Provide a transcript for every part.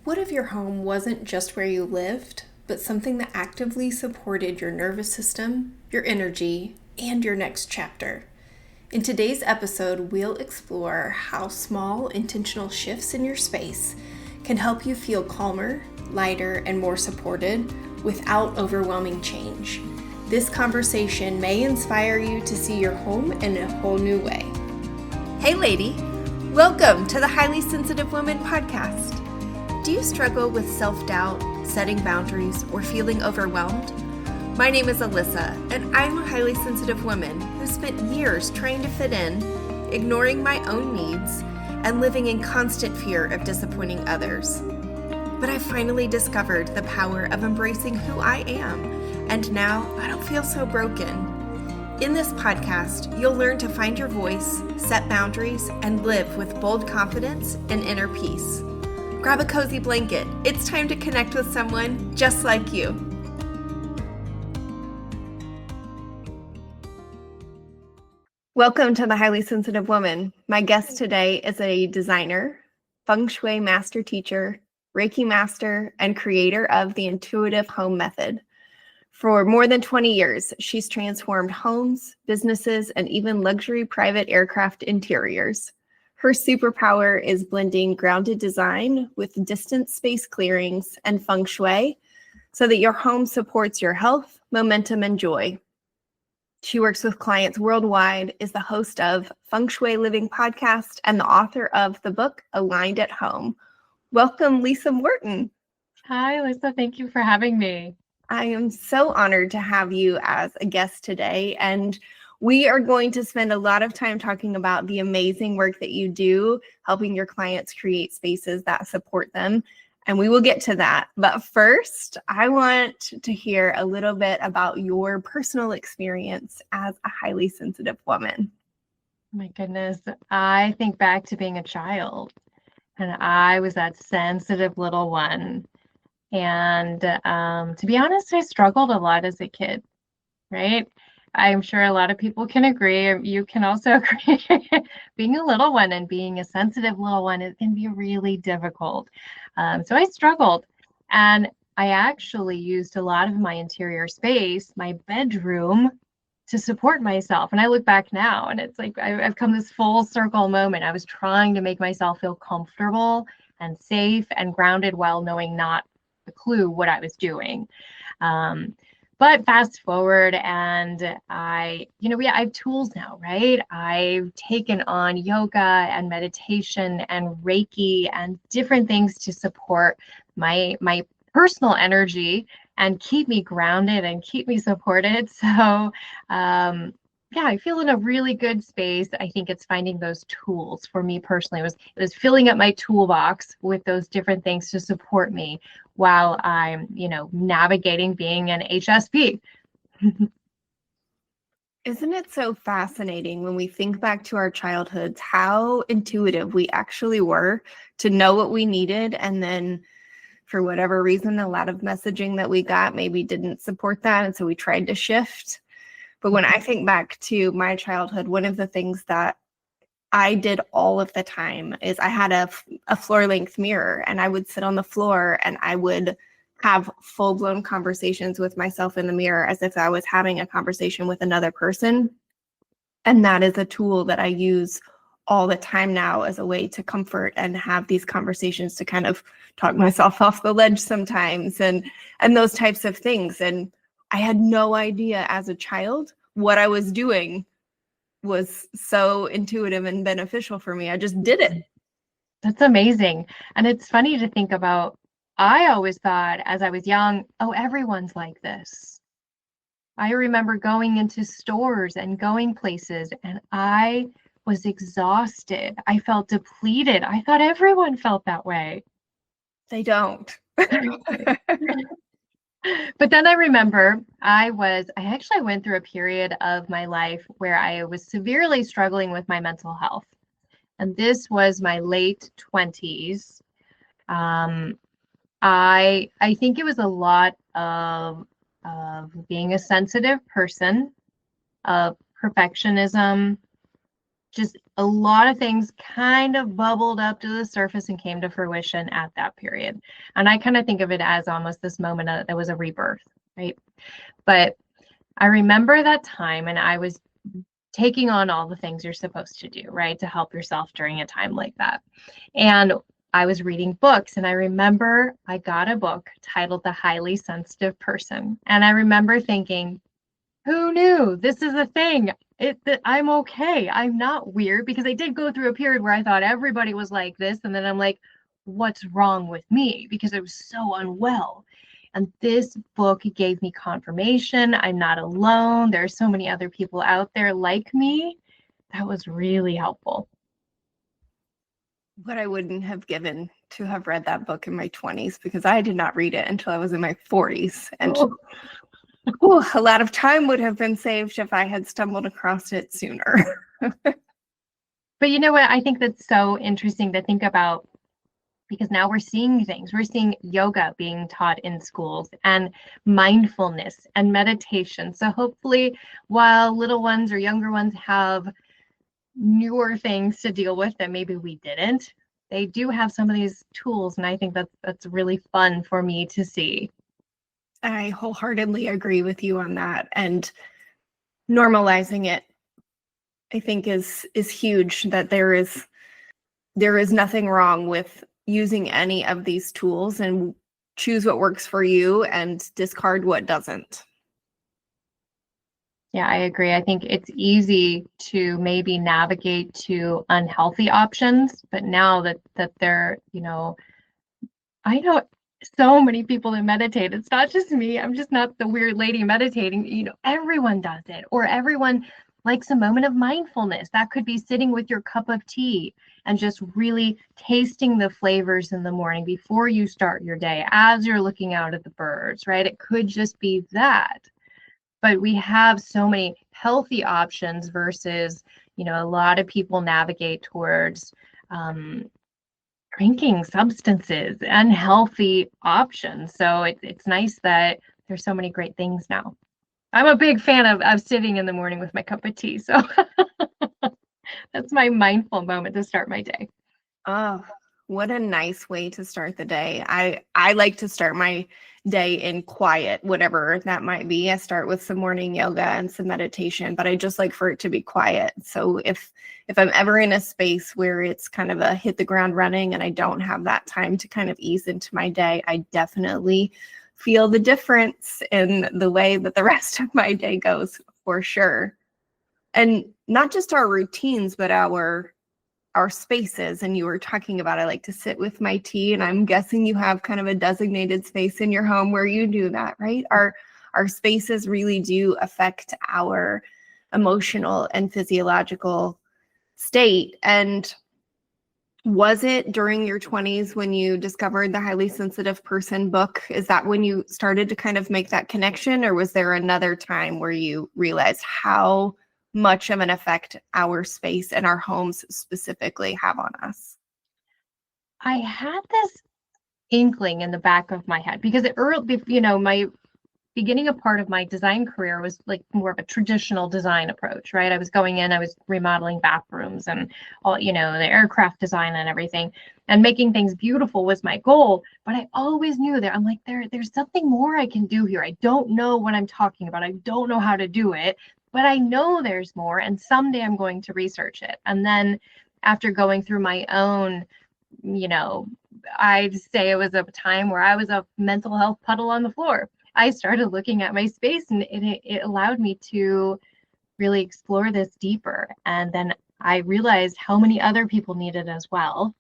What if your home wasn't just where you lived, but something that actively supported your nervous system, your energy, and your next chapter? In today's episode, we'll explore how small, intentional shifts in your space can help you feel calmer, lighter, and more supported without overwhelming change. This conversation may inspire you to see your home in a whole new way. Hey, lady! Welcome to the Highly Sensitive Woman podcast. Do you struggle with self-doubt, setting boundaries, or feeling overwhelmed? My name is Alyssa, and I'm a highly sensitive woman who spent years trying to fit in, ignoring my own needs, and living in constant fear of disappointing others. But I finally discovered the power of embracing who I am, and now I don't feel so broken. In this podcast, you'll learn to find your voice, set boundaries, and live with bold confidence and inner peace. Grab a cozy blanket. It's time to connect with someone just like you. Welcome to the Highly Sensitive Woman. My guest today is a designer, Feng Shui master teacher, Reiki master, and creator of the intuitive home method. For more than 20 years, she's transformed homes, businesses, and even luxury private aircraft interiors. Her superpower is blending grounded design with distant space clearings and feng shui so that your home supports your health, momentum, and joy. She works with clients worldwide, is the host of Feng Shui Living podcast, and the author of the book Aligned at Home. Welcome, Lisa Morton. Hi, Lisa. Thank you for having me. I am so honored to have you as a guest today, and we are going to spend a lot of time talking about the amazing work that you do, helping your clients create spaces that support them, and we will get to that. But first, I want to hear a little bit about your personal experience as a highly sensitive woman. My goodness, I think back to being a child, and I was that sensitive little one. And to be honest, I struggled a lot as a kid, right? I'm sure a lot of people can agree. You can also agree. Being a little one and being a sensitive little one, it can be really difficult. So I struggled. And I actually used a lot of my interior space, my bedroom, to support myself. And I look back now and it's like I've come this full circle moment. I was trying to make myself feel comfortable and safe and grounded while knowing not a clue what I was doing. But fast forward and I have tools now, right? I've taken on yoga and meditation and Reiki and different things to support my personal energy and keep me grounded and keep me supported. So I feel in a really good space. I think it's finding those tools for me personally. It was filling up my toolbox with those different things to support me while I'm, navigating being an HSP. Isn't it so fascinating when we think back to our childhoods, how intuitive we actually were to know what we needed, and then for whatever reason, a lot of messaging that we got maybe didn't support that, and so we tried to shift. But when I think back to my childhood, one of the things that I did all of the time is I had a floor-length mirror, and I would sit on the floor and I would have full-blown conversations with myself in the mirror as if I was having a conversation with another person. And that is a tool that I use all the time now as a way to comfort and have these conversations to kind of talk myself off the ledge sometimes and those types of things. And I had no idea as a child what I was doing was so intuitive and beneficial for me. I just did it. That's amazing. And it's funny to think about. I always thought as I was young, oh, everyone's like this. I remember going into stores and going places and I was exhausted. I felt depleted. I thought everyone felt that way. They don't. But then I remember I actually went through a period of my life where I was severely struggling with my mental health. And this was my late 20s. I think it was a lot of being a sensitive person, of perfectionism, just a lot of things kind of bubbled up to the surface and came to fruition at that period. And I kind of think of it as almost this moment that was a rebirth, right? But I remember that time, and I was taking on all the things you're supposed to do, right, to help yourself during a time like that. And I was reading books, and I remember I got a book titled The Highly Sensitive Person. And I remember thinking, who knew this is a thing? I'm okay. I'm not weird, because I did go through a period where I thought everybody was like this. And then I'm like, what's wrong with me? Because I was so unwell. And this book gave me confirmation. I'm not alone. There are so many other people out there like me. That was really helpful. What I wouldn't have given to have read that book in my 20s, because I did not read it until I was in my 40s. And a lot of time would have been saved if I had stumbled across it sooner. But you know what? I think that's so interesting to think about, because now we're seeing things. We're seeing yoga being taught in schools, and mindfulness and meditation. So hopefully, while little ones or younger ones have newer things to deal with that maybe we didn't, they do have some of these tools. And I think that's really fun for me to see. I wholeheartedly agree with you on that. And normalizing it, I think, is huge, that there is nothing wrong with using any of these tools, and choose what works for you and discard what doesn't. Yeah, I agree. I think it's easy to maybe navigate to unhealthy options, but now that they're, I know so many people that meditate. It's not just me. I'm just not the weird lady meditating. Everyone does it, or everyone likes a moment of mindfulness. That could be sitting with your cup of tea and just really tasting the flavors in the morning before you start your day, as you're looking out at the birds, right? It could just be that. But we have so many healthy options versus, a lot of people navigate towards drinking substances, unhealthy options. So it's nice that there's so many great things now. I'm a big fan of sitting in the morning with my cup of tea. So that's my mindful moment to start my day. Oh, what a nice way to start the day. I like to start my day in quiet, whatever that might be. I start with some morning yoga and some meditation, but I just like for it to be quiet. So if I'm ever in a space where it's kind of a hit the ground running and I don't have that time to kind of ease into my day, I definitely feel the difference in the way that the rest of my day goes, for sure. And not just our routines, but our spaces. And you were talking about, I like to sit with my tea, and I'm guessing you have kind of a designated space in your home where you do that, right? Our spaces really do affect our emotional and physiological state. And was it during your 20s when you discovered the Highly Sensitive Person book? Is that when you started to kind of make that connection, or was there another time where you realized how much of an effect our space and our homes specifically have on us? I had this inkling in the back of my head, because my beginning a part of my design career was like more of a traditional design approach, right? I was going in, I was remodeling bathrooms and all, the aircraft design and everything, and making things beautiful was my goal. But I always knew that I'm like, there's something more I can do here. I don't know what I'm talking about. I don't know how to do it, but I know there's more. And someday I'm going to research it. And then after going through my own, I'd say it was a time where I was a mental health puddle on the floor. I started looking at my space, and it allowed me to really explore this deeper. And then I realized how many other people need it as well.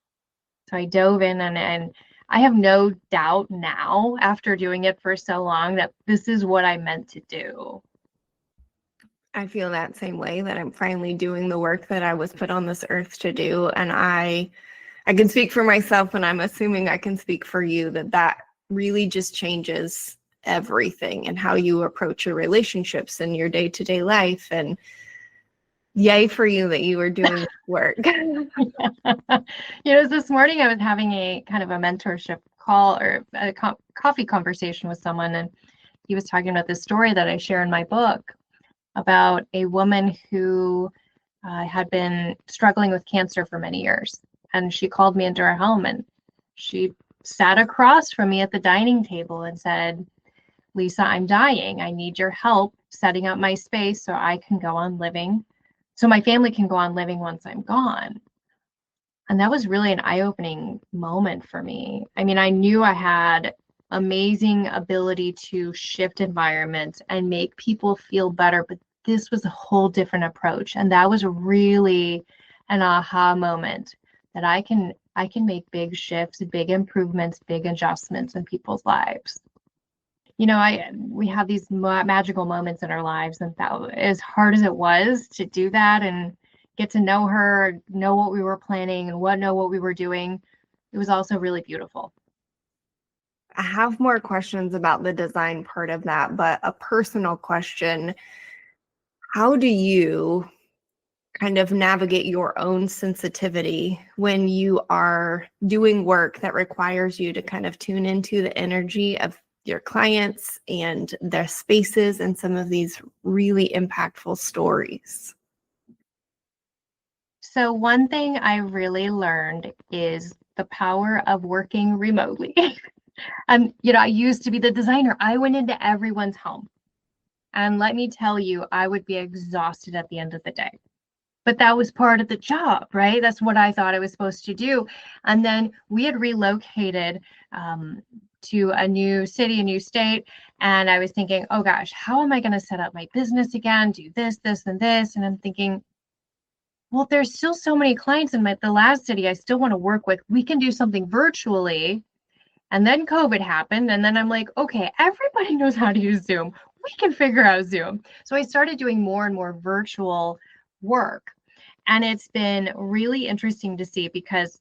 So I dove in, and I have no doubt now, after doing it for so long, that this is what I meant to do. I feel that same way, that I'm finally doing the work that I was put on this earth to do. And I can speak for myself, and I'm assuming I can speak for you, that really just changes everything and how you approach your relationships and your day-to-day life. And yay for you that you were doing work. This morning I was having a kind of a mentorship call, or a coffee conversation with someone, and he was talking about this story that I share in my book about a woman who I had been struggling with cancer for many years. And she called me into her home and she sat across from me at the dining table and said, Lisa, I'm dying. I need your help setting up my space so I can go on living, so my family can go on living once I'm gone. And that was really an eye-opening moment for me. I mean, I knew I had amazing ability to shift environments and make people feel better, but this was a whole different approach. And that was really an aha moment that I can make big shifts, big improvements, big adjustments in people's lives. You know, we have these magical moments in our lives, and that, as hard as it was to do that and get to know her, know what we were planning and know what we were doing, it was also really beautiful. I have more questions about the design part of that, but a personal question: how do you kind of navigate your own sensitivity when you are doing work that requires you to kind of tune into the energy of your clients and their spaces and some of these really impactful stories? So one thing I really learned is the power of working remotely. And, I used to be the designer. I went into everyone's home. And let me tell you, I would be exhausted at the end of the day. But that was part of the job, right? That's what I thought I was supposed to do. And then we had relocated to a new city, a new state. And I was thinking, oh gosh, how am I going to set up my business again? Do this, this, and this. And I'm thinking, well, there's still so many clients in the last city I still want to work with. We can do something virtually. And then COVID happened. And then I'm like, okay, everybody knows how to use Zoom. We can figure out Zoom. So I started doing more and more virtual work. And it's been really interesting to see because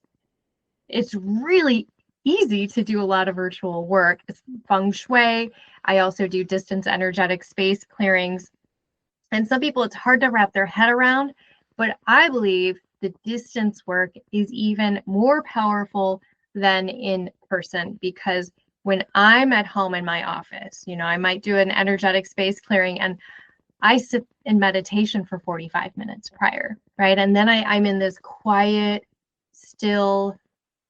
it's really easy to do a lot of virtual work. It's Feng Shui. I also do distance energetic space clearings. And some people, it's hard to wrap their head around, but I believe the distance work is even more powerful than in person, because when I'm at home in my office, I might do an energetic space clearing and I sit in meditation for 45 minutes prior, right? And then I'm in this quiet, still,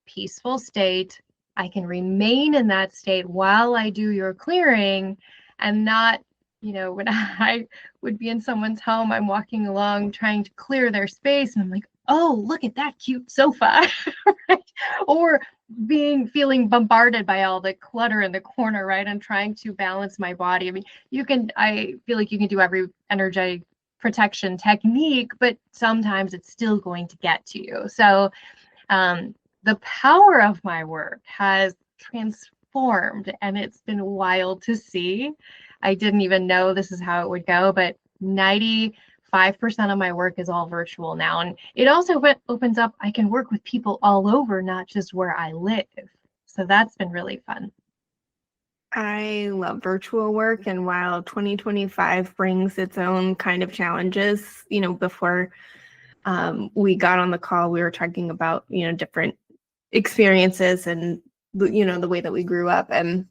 peaceful state. I can remain in that state while I do your clearing and not, when I would be in someone's home, I'm walking along trying to clear their space and I'm like, oh, look at that cute sofa, right? Or feeling bombarded by all the clutter in the corner, right? I'm trying to balance my body. I mean, I feel like you can do every energetic protection technique, but sometimes it's still going to get to you. So the power of my work has transformed, and it's been wild to see. I didn't even know this is how it would go, but 95% of my work is all virtual now. And it also opens up, I can work with people all over, not just where I live. So that's been really fun. I love virtual work. And while 2025 brings its own kind of challenges, before we got on the call, we were talking about, different experiences and, the way that we grew up. And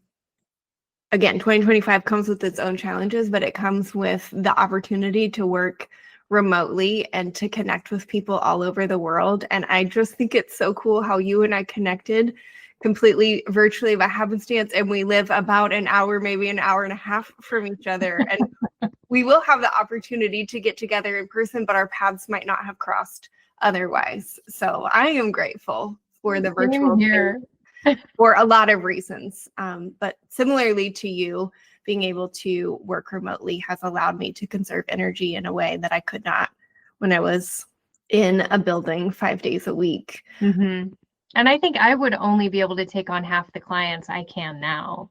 again, 2025 comes with its own challenges, but it comes with the opportunity to work remotely and to connect with people all over the world. And I just think it's so cool how you and I connected completely virtually by happenstance, and we live about an hour, maybe an hour and a half from each other. And we will have the opportunity to get together in person, but our paths might not have crossed otherwise. So I am grateful for the virtual here for a lot of reasons. But similarly to you, being able to work remotely has allowed me to conserve energy in a way that I could not when I was in a building 5 days a week. Mm-hmm. And I think I would only be able to take on half the clients I can now.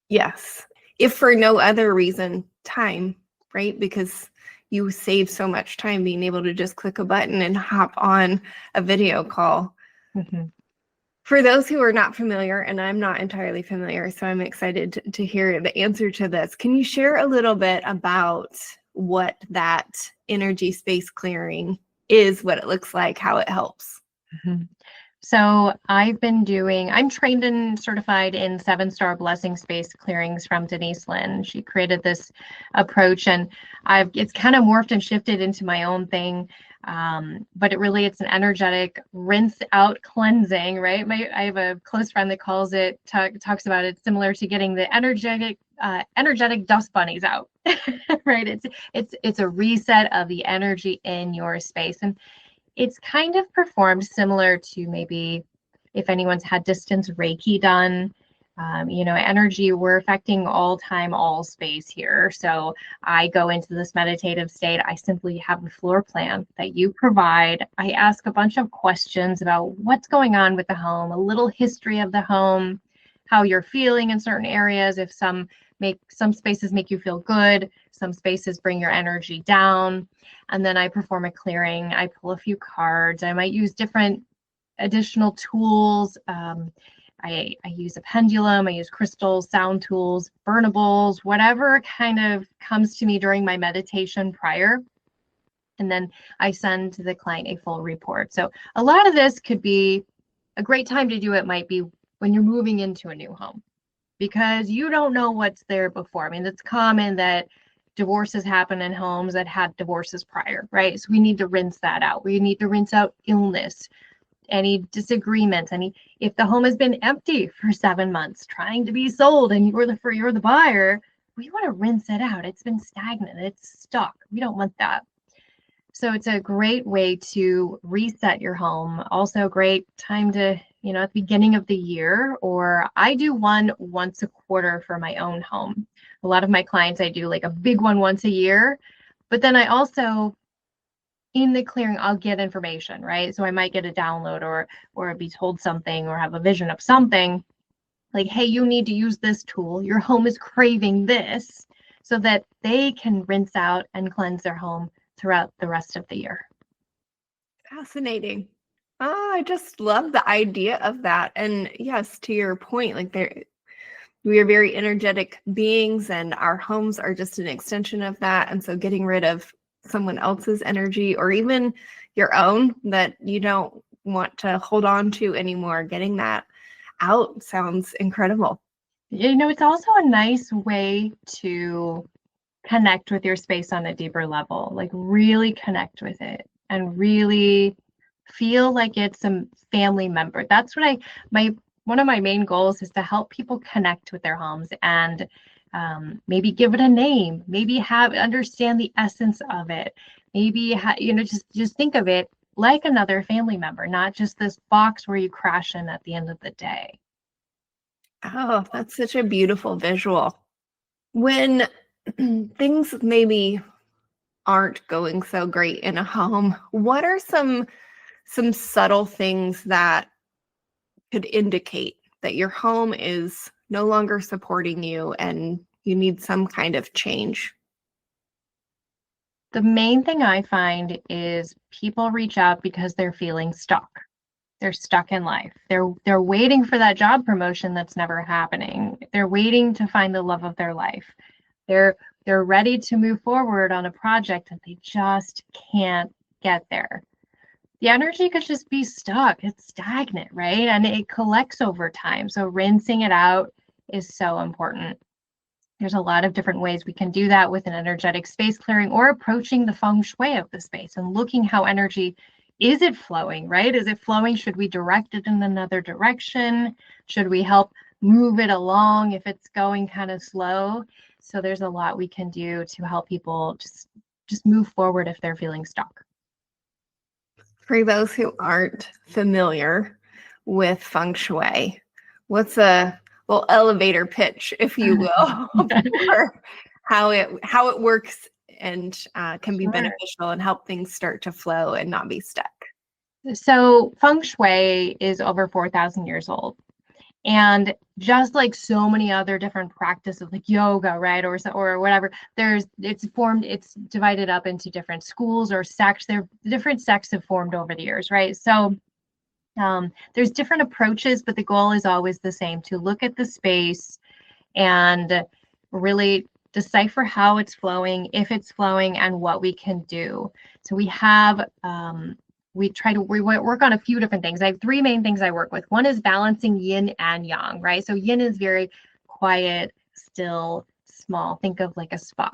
Yes. If for no other reason, time, right? Because you save so much time being able to just click a button and hop on a video call. Mm-hmm. For those who are not familiar, and I'm not entirely familiar, so I'm excited to hear the answer to this. Can you share a little bit about what that energy space clearing is, what it looks like, how it helps? Mm-hmm. So I'm trained and certified in 7-star blessing space clearings from Denise Lynn. She created this approach, and it's kind of morphed and shifted into my own thing. But it's an energetic rinse out cleansing, right? I have a close friend that talks about it similar to getting the energetic dust bunnies out, right? It's a reset of the energy in your space. And it's kind of performed similar to maybe if anyone's had distance Reiki done. Energy, we're affecting all time, all space here. So I go into this meditative state. I simply have a floor plan that you provide. I ask a bunch of questions about what's going on with the home, a little history of the home, how you're feeling in certain areas. If some spaces make you feel good, some spaces bring your energy down. And then I perform a clearing. I pull a few cards. I might use different additional tools. I use a pendulum, I use crystals, sound tools, burnables, whatever kind of comes to me during my meditation prior. And then I send to the client a full report. So a lot of this could be a great time to do it might be when you're moving into a new home, because you don't know what's there before. I mean, it's common that divorces happen in homes that had divorces prior, right? So we need to rinse that out. We need to rinse out illness, any disagreements, if the home has been empty for 7 months trying to be sold and you're the buyer, we want to rinse it out. It's been stagnant, it's stuck. We don't want that. So it's a great way to reset your home. Also a great time to, at the beginning of the year, or I do one once a quarter for my own home. A lot of my clients, I do like a big one once a year, but then I also, in the clearing, I'll get information, right? So I might get a download or be told something or have a vision of something like, hey, you need to use this tool. Your home is craving this, so that they can rinse out and cleanse their home throughout the rest of the year. Fascinating. Oh, I just love the idea of that. And yes, to your point, we are very energetic beings and our homes are just an extension of that. And so getting rid of someone else's energy or even your own that you don't want to hold on to anymore, getting that out sounds incredible. It's also a nice way to connect with your space on a deeper level, like really connect with it and really feel like it's a family member. That's what one of my main goals is to help people connect with their homes and maybe give it a name, maybe understand the essence of it. Maybe, just think of it like another family member, not just this box where you crash in at the end of the day. Oh, that's such a beautiful visual. When things maybe aren't going so great in a home, what are some subtle things that could indicate that your home is no longer supporting you and you need some kind of change? The main thing I find is people reach out because they're feeling stuck. They're stuck in life. They're waiting for that job promotion that's never happening. They're waiting to find the love of their life. They're ready to move forward on a project and they just can't get there. The energy could just be stuck. It's stagnant, right? And it collects over time. So rinsing it out is so important. There's a lot of different ways we can do that with an energetic space clearing or approaching the feng shui of the space and looking how energy, is it flowing, right? Is it flowing? Should we direct it in another direction? Should we help move it along if it's going kind of slow? So there's a lot we can do to help people just move forward if they're feeling stuck. For those who aren't familiar with feng shui, what's a little elevator pitch, if you will, for how it works and can be beneficial and help things start to flow and not be stuck? So Feng Shui is over 4,000 years old. And just like so many other different practices like yoga, right, or whatever, it's divided up into different schools or sects. Different sects have formed over the years, right? So there's different approaches, but the goal is always the same: to look at the space and really decipher how it's flowing, if it's flowing, and what we can do. So we have we work on a few different things. I have three main things I work with. One is balancing yin and yang, right? So yin is very quiet, still, small. Think of like a spa.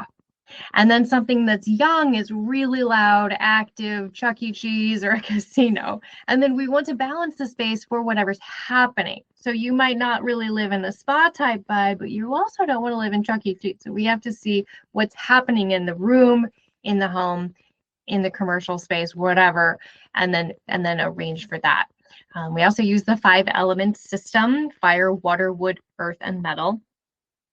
And then something that's yang is really loud, active, Chuck E. Cheese or a casino. And then we want to balance the space for whatever's happening. So you might not really live in the spa type vibe, but you also don't want to live in Chuck E. Cheese. So we have to see what's happening in the room, in the home, in the commercial space, whatever, and then arrange for that. We also use the 5 element system: fire, water, wood, earth, and metal,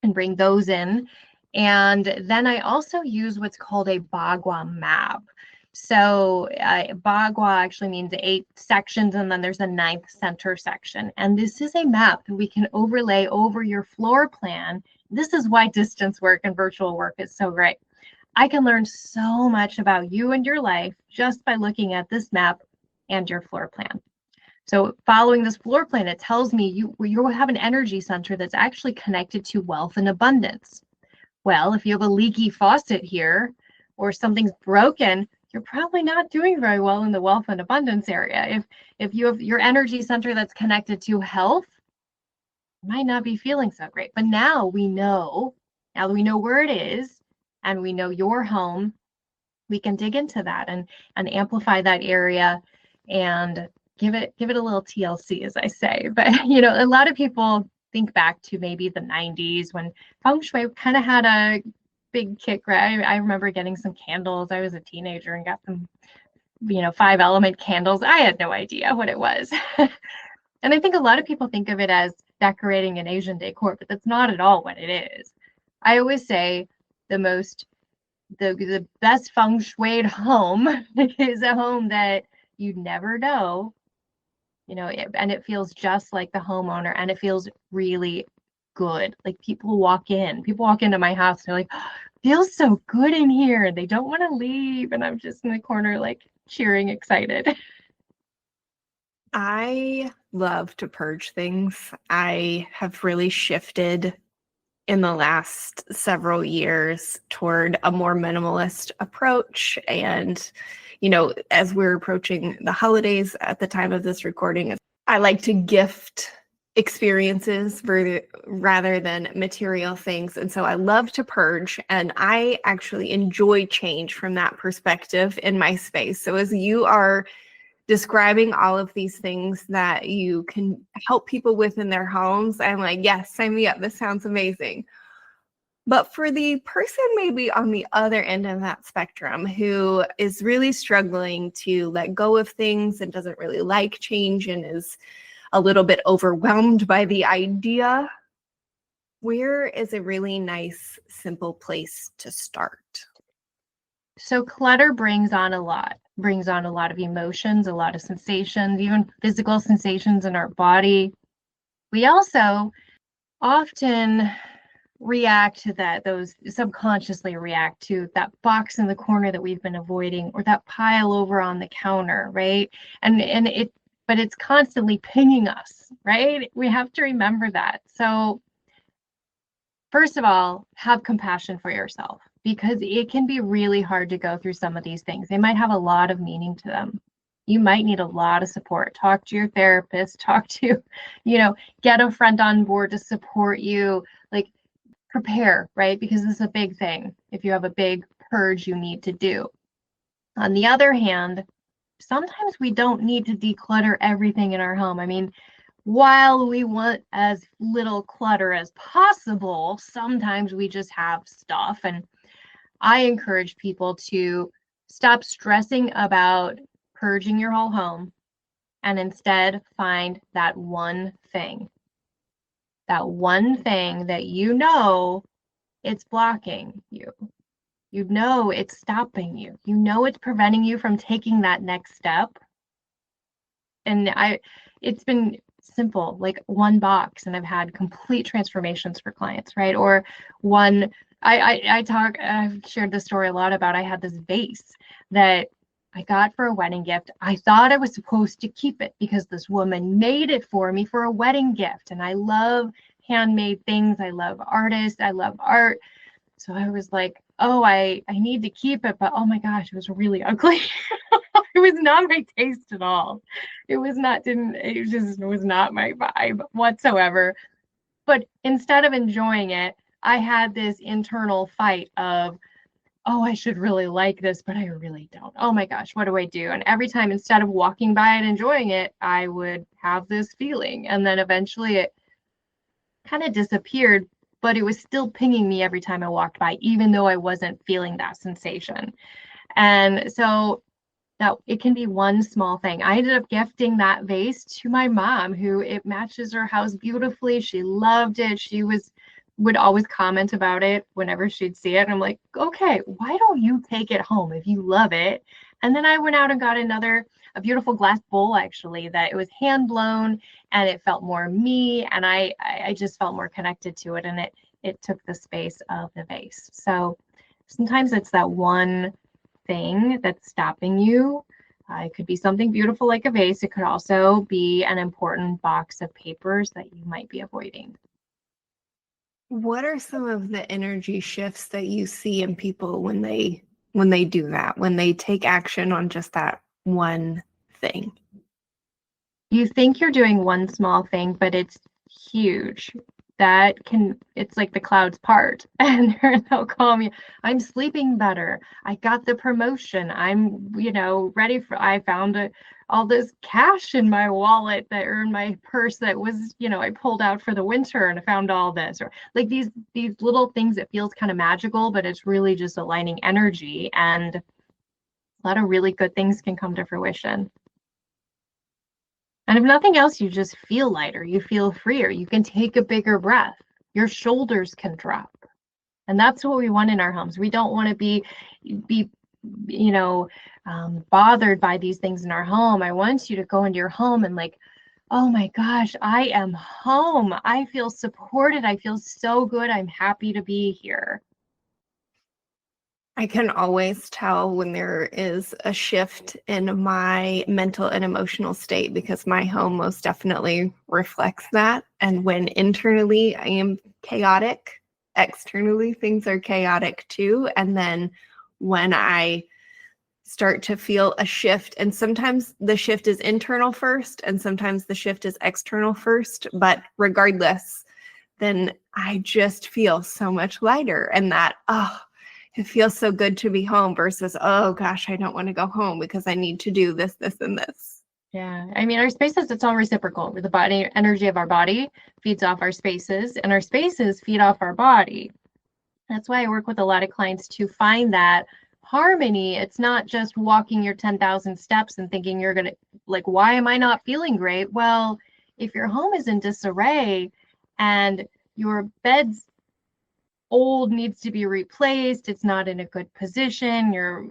and bring those in. And then I also use what's called a Bagua map. So Bagua actually means 8 sections, and then there's a 9th center section. And this is a map that we can overlay over your floor plan. This is why distance work and virtual work is so great. I can learn so much about you and your life just by looking at this map and your floor plan. So following this floor plan, it tells me you have an energy center that's actually connected to wealth and abundance. Well, if you have a leaky faucet here or something's broken, you're probably not doing very well in the wealth and abundance area. If you have your energy center that's connected to health, you might not be feeling so great. But now we know where it is, and we know your home, we can dig into that and amplify that area and give it a little TLC, as I say. But a lot of people think back to maybe the 90s when Feng Shui kind of had a big kick, right? I remember getting some candles. I was a teenager and got some 5 element candles. I had no idea what it was. And I think a lot of people think of it as decorating an Asian decor, but that's not at all what it is. I always say the best feng shuied home is a home that you'd never know, and it feels just like the homeowner, and it feels really good. Like people walk into my house and they're like, oh, feels so good in here. They don't want to leave. And I'm just in the corner, like cheering, excited. I love to purge things. I have really shifted in the last several years toward a more minimalist approach. And, as we're approaching the holidays at the time of this recording, I like to gift experiences rather than material things. And so I love to purge, and I actually enjoy change from that perspective in my space. So as you are describing all of these things that you can help people with in their homes, I'm like, yes, sign me up. This sounds amazing. But for the person maybe on the other end of that spectrum who is really struggling to let go of things and doesn't really like change and is a little bit overwhelmed by the idea, where is a really nice, simple place to start? So clutter brings on a lot of emotions, a lot of sensations, even physical sensations in our body. We also often react to those subconsciously react to that box in the corner that we've been avoiding, or that pile over on the counter, right? But it's constantly pinging us, right? We have to remember that. So first of all, have compassion for yourself, because it can be really hard to go through some of these things. They might have a lot of meaning to them. You might need a lot of support. Talk to your therapist, get a friend on board to support you, prepare, right? Because this is a big thing. If you have a big purge you need to do. On the other hand, sometimes we don't need to declutter everything in our home. I mean, while we want as little clutter as possible, sometimes we just have stuff. And I encourage people to stop stressing about purging your whole home and instead find that one thing that it's blocking you. It's stopping you. It's preventing you from taking that next step. And it's been simple, like one box, and I've had complete transformations for clients, right? Or one, I've shared this story a lot about, I had this vase that I got for a wedding gift. I thought I was supposed to keep it because this woman made it for me for a wedding gift. And I love handmade things. I love artists. I love art. So I was like, oh, I need to keep it. But oh my gosh, it was really ugly. It was not my taste at all. It just was not my vibe whatsoever. But instead of enjoying it, I had this internal fight of, oh, I should really like this, but I really don't. Oh my gosh, what do I do? And every time, instead of walking by and enjoying it, I would have this feeling. And then eventually it kind of disappeared, but it was still pinging me every time I walked by, even though I wasn't feeling that sensation. And so that it can be one small thing. I ended up gifting that vase to my mom, who it matches her house beautifully. She loved it. Would always comment about it whenever she'd see it. And I'm like, okay, why don't you take it home if you love it? And then I went out and got a beautiful glass bowl, actually, that it was hand blown, and it felt more me, and I just felt more connected to it, and it took the space of the vase. So sometimes it's that one thing that's stopping you. It could be something beautiful like a vase. It could also be an important box of papers that you might be avoiding. What are some of the energy shifts that you see in people when they do that, when they take action on just that one thing? You think you're doing one small thing, but it's huge. It's like the clouds part, and they'll call me, I'm sleeping better. I got the promotion. I found all this cash in my wallet or in my purse that was, I pulled out for the winter, and I found all this, or like these little things that feels kind of magical, but it's really just aligning energy, and a lot of really good things can come to fruition. And if nothing else, you just feel lighter, you feel freer, you can take a bigger breath, your shoulders can drop. And that's what we want in our homes. We don't want to be bothered by these things in our home. I want you to go into your home and like, oh my gosh, I am home. I feel supported. I feel so good. I'm happy to be here. I can always tell when there is a shift in my mental and emotional state, because my home most definitely reflects that. And when internally I am chaotic, externally things are chaotic too. And then when I start to feel a shift, and sometimes the shift is internal first, and sometimes the shift is external first, but regardless, then I just feel so much lighter, and that, it feels so good to be home versus, oh gosh, I don't want to go home because I need to do this, this, and this. Yeah. I mean, our spaces, it's all reciprocal. The body energy of our body feeds off our spaces, and our spaces feed off our body. That's why I work with a lot of clients to find that harmony. It's not just walking your 10,000 steps and thinking you're going to, like, why am I not feeling great? Well, if your home is in disarray and your bed's old, needs to be replaced, it's not in a good position, your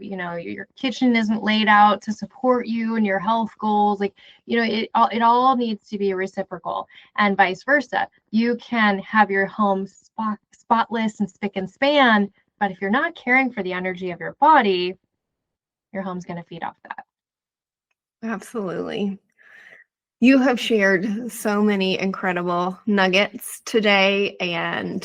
kitchen isn't laid out to support you and your health goals, like, it all needs to be reciprocal, and vice versa. You can have your home spotless and spick and span, but if you're not caring for the energy of your body, your home's going to feed off that. Absolutely. You have shared so many incredible nuggets today, and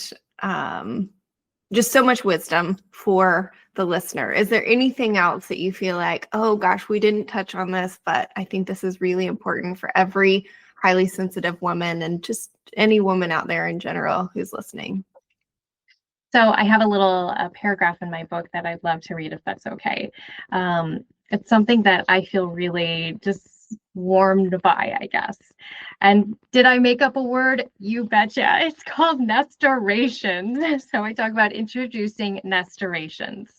just so much wisdom for the listener. Is there anything else that you feel like, oh gosh, we didn't touch on this, but I think this is really important for every highly sensitive woman, and just any woman out there in general who's listening? So I have a little paragraph in my book that I'd love to read, if that's okay. It's something that I feel really just warmed by, I guess. And did I make up a word? You betcha. It's called nestorations. So I talk about introducing nestorations.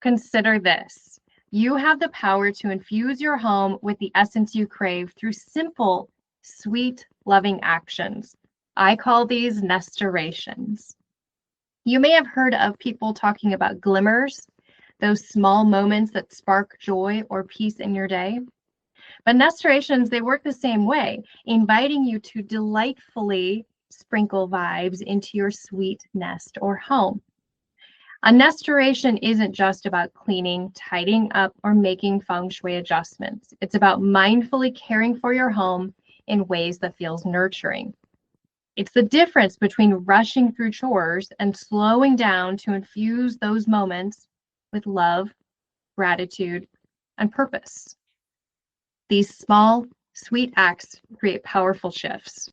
Consider this. You have the power to infuse your home with the essence you crave through simple, sweet, loving actions. I call these nestorations. You may have heard of people talking about glimmers, those small moments that spark joy or peace in your day. But nestorations, they work the same way, inviting you to delightfully sprinkle vibes into your sweet nest or home. A nestoration isn't just about cleaning, tidying up, or making feng shui adjustments. It's about mindfully caring for your home in ways that feels nurturing. It's the difference between rushing through chores and slowing down to infuse those moments with love, gratitude, and purpose. These small, sweet acts create powerful shifts,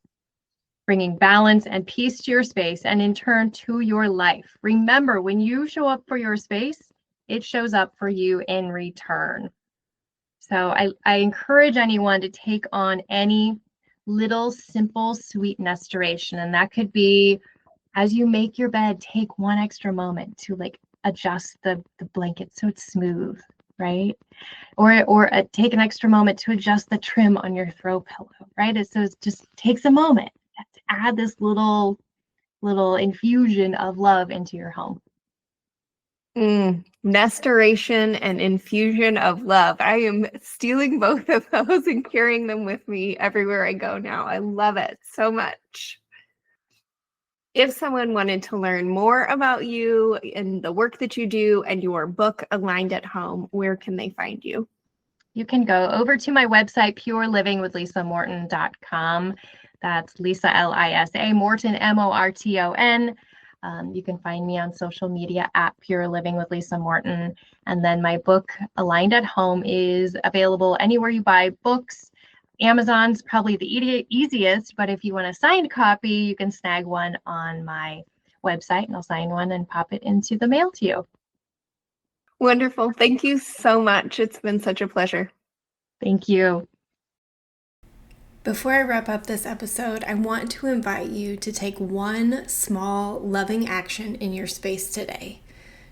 bringing balance and peace to your space and in turn to your life. Remember, when you show up for your space, it shows up for you in return. So I encourage anyone to take on any little simple sweet restoration. And that could be, as you make your bed, take one extra moment to like adjust the blanket so it's smooth, right? Or take an extra moment to adjust the trim on your throw pillow, right? So it just takes a moment to add this little infusion of love into your home. Restoration and infusion of love. I am stealing both of those and carrying them with me everywhere I go now. I love it so much. If someone wanted to learn more about you and the work that you do and your book, Aligned at Home, where can they find you? You can go over to my website, purelivingwithlisamorton.com. That's Lisa, Lisa, Morton, Morton. You can find me on social media at Pure Living with Lisa Morton. And then my book, Aligned at Home, is available anywhere you buy books. Amazon's probably the easiest, but if you want a signed copy, you can snag one on my website and I'll sign one and pop it into the mail to you. Wonderful. Thank you so much. It's been such a pleasure. Thank you. Before I wrap up this episode, I want to invite you to take one small, loving action in your space today.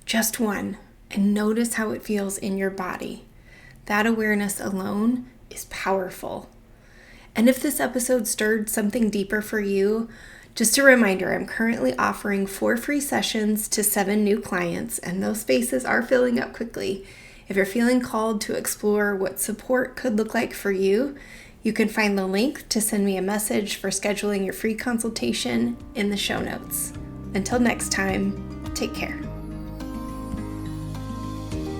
Just one, and notice how it feels in your body. That awareness alone is powerful. And if this episode stirred something deeper for you, just a reminder, I'm currently offering 4 free sessions to 7 new clients, and those spaces are filling up quickly. If you're feeling called to explore what support could look like for you, you can find the link to send me a message for scheduling your free consultation in the show notes. Until next time, take care.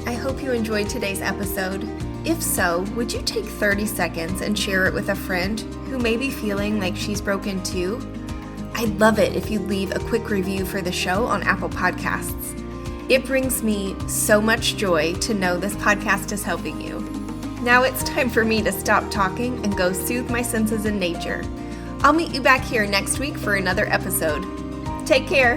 I hope you enjoyed today's episode. If so, would you take 30 seconds and share it with a friend who may be feeling like she's broken too? I'd love it if you leave a quick review for the show on Apple Podcasts. It brings me so much joy to know this podcast is helping you. Now it's time for me to stop talking and go soothe my senses in nature. I'll meet you back here next week for another episode. Take care.